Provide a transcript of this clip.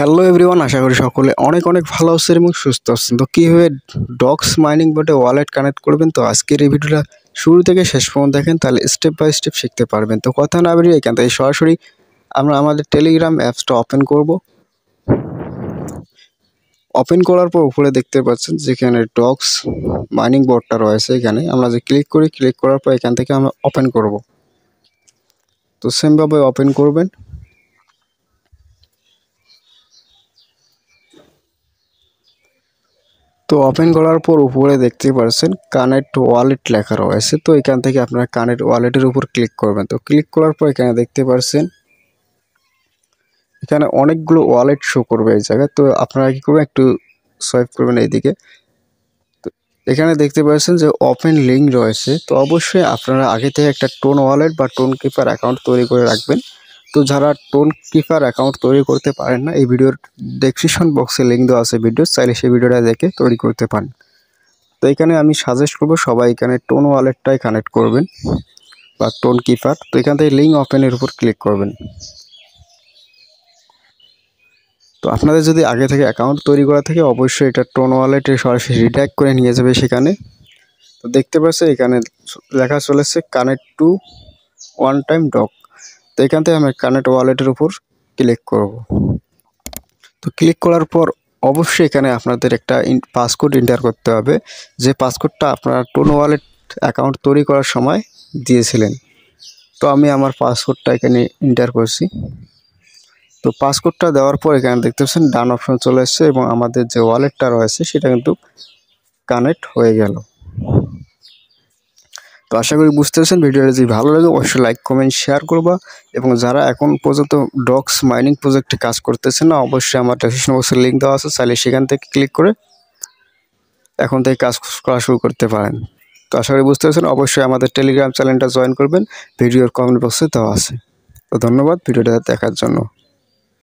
Hello everyone, আশা করি সকলে অনেক অনেক ভালো আছেন এবং সুস্থ আছেন। তো কীভাবে ডক্স মাইনিং বোটে ওয়ালেট কানেক্ট করবেন, তো আজকের এই ভিডিওটা শুরু থেকে শেষ পর্যন্ত দেখেন, তাহলে স্টেপ বাই স্টেপ শিখতে পারবেন। তো কথা না বেরিয়ে এখান থেকে সরাসরি আমরা আমাদের টেলিগ্রাম অ্যাপসটা ওপেন করব। ওপেন করার পর উপরে দেখতে পাচ্ছেন যেখানে ডক্স মাইনিং বোর্ডটা রয়েছে, এখানে আমরা যে ক্লিক করি, ক্লিক করার পর এখান থেকে আমরা ওপেন করব। তো সেমভাবে ওপেন করবেন। তো ওপেন করার পর উপরে দেখতে পাচ্ছেন কানেক্ট ওয়ালেট লেখা রয়েছে। তো এখান থেকে আপনারা কানেক্ট ওয়ালেটের উপর ক্লিক করবেন। তো ক্লিক করার পর এখানে দেখতে পাচ্ছেন এখানে অনেকগুলো ওয়ালেট শো করবে এই জায়গায়। তো আপনারা কি করবেন, একটু সোয়াইপ করবেন এইদিকে। তো এখানে দেখতে পাচ্ছেন যে ওপেন লিঙ্ক রয়েছে। তো অবশ্যই আপনারা আগে থেকে একটা টোন ওয়ালেট বা টোন কিপার অ্যাকাউন্ট তৈরি করে রাখবেন। তো যারা টোন কিপার অ্যাকাউন্ট তৈরি করতে পারেন না, এই ভিডিওর ডেসক্রিপশন বক্সে লিঙ্ক দেওয়া আছে ভিডিও, চাইলে সেই ভিডিওটা দেখে তৈরি করতে পারেন। তো এখানে আমি সাজেস্ট করবো সবাই এখানে টোন ওয়ালেটটাই কানেক্ট করবেন বা টোন কিপার। তো এখান থেকে লিঙ্ক ওপেনের উপর ক্লিক করবেন। তো আপনাদের যদি আগে থেকে অ্যাকাউন্ট তৈরি করা থাকে, অবশ্যই এটা টোন ওয়ালেটে সরাসরি রিডাইরেক্ট করে নিয়ে যাবে সেখানে। তো দেখতে পাচ্ছেন এখানে লেখা চলেছে connect to one time doc. তো এখান থেকে আমি কানেক্ট ওয়ালেটের উপর ক্লিক করব। তো ক্লিক করার পর অবশ্যই এখানে আপনাদের একটা পাসকোড এন্টার করতে হবে, যে পাসকোডটা আপনারা টোন ওয়ালেট অ্যাকাউন্ট তৈরি করার সময় দিয়েছিলেন। তো আমি আমার পাসকোডটা এখানে এন্টার করছি। তো পাসকোডটা দেওয়ার পর এখানে দেখতে পাচ্ছেন ডান অপশন চলে এসেছে এবং আমাদের যে ওয়ালেটটা রয়েছে সেটা কিন্তু কানেক্ট হয়ে গেল। তো আশা করি বুঝতে পারছেন। ভিডিওটা যদি ভালো লাগে অবশ্যই লাইক কমেন্ট শেয়ার করবা, এবং যারা এখন পর্যন্ত ডক্স মাইনিং প্রজেক্টে কাজ করতেছেন না, অবশ্যই আমার ডেসক্রিপশন বক্সে লিঙ্ক দেওয়া আছে, চাইলে সেখান থেকে ক্লিক করে এখন থেকে কাজ করা শুরু করতে পারেন। তো আশা করি বুঝতে পারছেন। অবশ্যই আমাদের টেলিগ্রাম চ্যানেলটা জয়েন করবেন, ভিডিওর কমেন্ট বক্সে দেওয়া আছে। তো ধন্যবাদ ভিডিওটা দেখার জন্য।